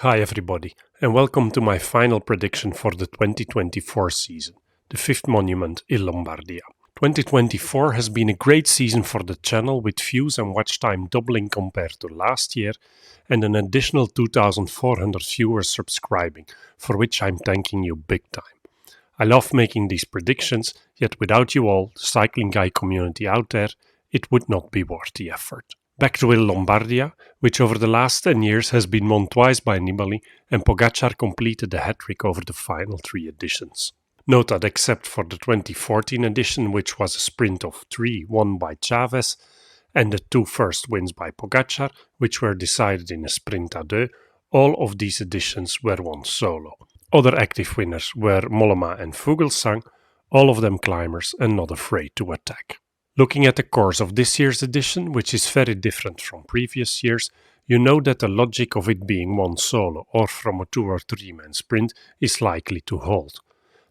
Hi everybody, and welcome to my final prediction for the 2024 season, the fifth monument in Lombardia. 2024 has been a great season for the channel with views and watch time doubling compared to last year and an additional 2,400 viewers subscribing, for which I'm thanking you big time. I love making these predictions, yet without you all, the cycling guy community out there, it would not be worth the effort. Back to Lombardia, which over the last 10 years has been won twice by Nibali, and Pogačar completed the hat-trick over the final three editions. Note that except for the 2014 edition, which was a sprint of 3 won by Chavez, and the two first wins by Pogačar, which were decided in a sprint à deux, all of these editions were won solo. Other active winners were Mollema and Fuglsang, all of them climbers and not afraid to attack. Looking at the course of this year's edition, which is very different from previous years, you know that the logic of it being won solo or from a 2 or 3 man sprint is likely to hold.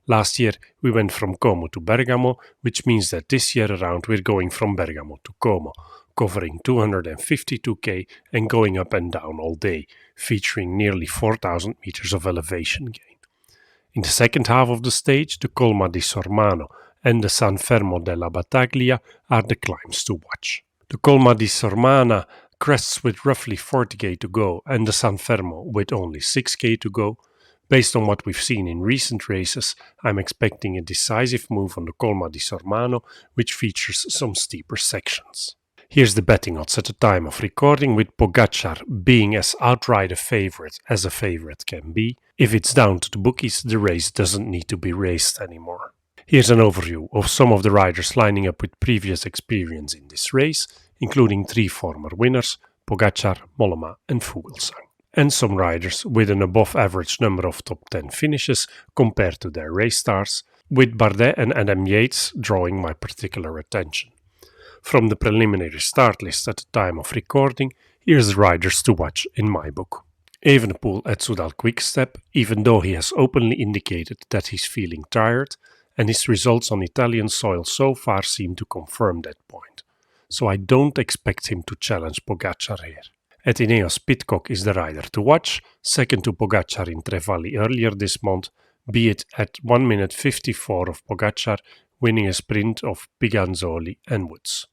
Last year we went from Como to Bergamo, which means that this year around we're going from Bergamo to Como, covering 252k and going up and down all day, featuring nearly 4,000 meters of elevation gain. In the second half of the stage, the Colma di Sormano and the San Fermo della Battaglia are the climbs to watch. The Colma di Sormana crests with roughly 40k to go and the San Fermo with only 6k to go. Based on what we've seen in recent races, I'm expecting a decisive move on the Colma di Sormano, which features some steeper sections. Here's the betting odds at the time of recording, with Pogačar being as outright a favorite as a favorite can be. If it's down to the bookies, the race doesn't need to be raced anymore. Here's an overview of some of the riders lining up with previous experience in this race, including 3 former winners, Pogačar, Mollema and Fuglsang, and some riders with an above average number of top 10 finishes compared to their race stars, with Bardet and Adam Yates drawing my particular attention. From the preliminary start list at the time of recording, here's the riders to watch in my book. Evenepoel at Soudal Quickstep, even though he has openly indicated that he's feeling tired, and his results on Italian soil so far seem to confirm that point. So I don't expect him to challenge Pogačar here. At Ineos, Pidcock is the rider to watch, second to Pogačar in Trevally earlier this month, be it at 1 minute 54 of Pogačar, winning a sprint of Piganzoli and Woods.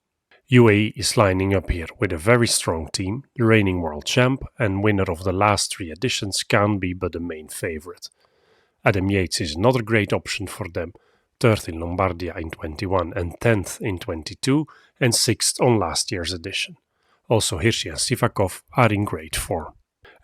UAE is lining up here with a very strong team. The reigning world champ and winner of the last 3 editions can't be but the main favorite. Adam Yates is another great option for them, 3rd in Lombardia in 21 and 10th in 22 and 6th on last year's edition. Also Hirschi and Sivakov are in great form.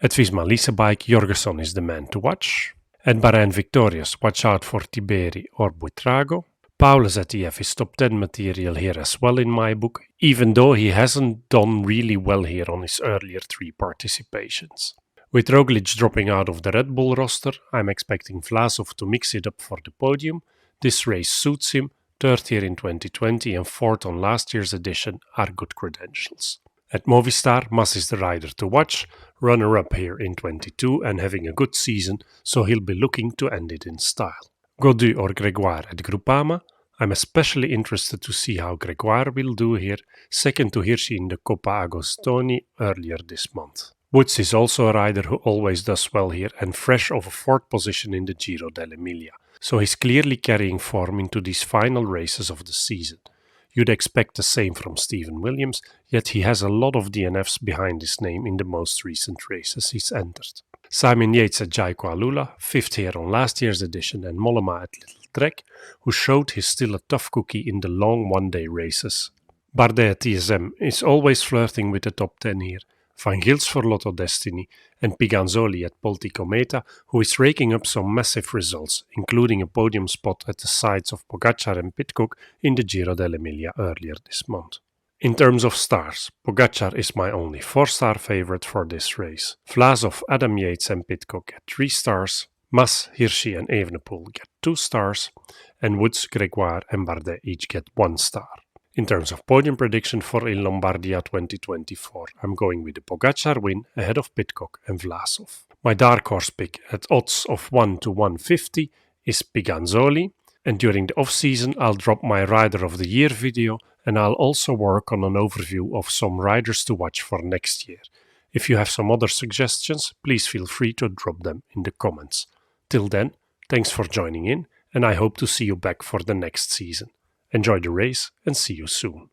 At Visma Lease Bike, Jorgenson is the man to watch. At Bahrain Victorious, watch out for Tiberi or Buitrago. Paulus at EF is top 10 material here as well in my book, even though he hasn't done really well here on his earlier 3 participations. With Roglic dropping out of the Red Bull roster, I'm expecting Vlasov to mix it up for the podium. This race suits him, 3rd here in 2020 and 4th on last year's edition are good credentials. At Movistar, Mas is the rider to watch, runner-up here in 22 and having a good season, so he'll be looking to end it in style. Gaudu or Gregoire at Groupama. I'm especially interested to see how Gregoire will do here, second to Hirschi in the Coppa Agostoni earlier this month. Woods is also a rider who always does well here and fresh of a 4th position in the Giro dell'Emilia, so he's clearly carrying form into these final races of the season. You'd expect the same from Stephen Williams, yet he has a lot of DNFs behind his name in the most recent races he's entered. Simon Yates at Jaiko Alula, 5th here on last year's edition, and Mollema at Little Trek, who showed he's still a tough cookie in the long one-day races. Bardet at TSM is always flirting with the top 10 here, Van Gils for Lotto Destiny, and Piganzoli at Poltico Meta, who is raking up some massive results, including a podium spot at the sides of Pogačar and Pidcock in the Giro dell'Emilia earlier this month. In terms of stars, Pogačar is my only 4-star favorite for this race. Vlasov, Adam Yates and Pidcock get 3 stars, Mas, Hirschi and Evenepoel get 2 stars, and Woods, Gregoire and Bardet each get 1 star. In terms of podium prediction for Il Lombardia 2024, I'm going with the Pogačar win ahead of Pidcock and Vlasov. My dark horse pick at odds of 1 to 150 is Piganzoli, and during the off-season I'll drop my Rider of the Year video and I'll also work on an overview of some riders to watch for next year, If you have some other suggestions, please feel free to drop them in the comments. Till then, thanks for joining in, and I hope to see you back for the next season. Enjoy the race and see you soon.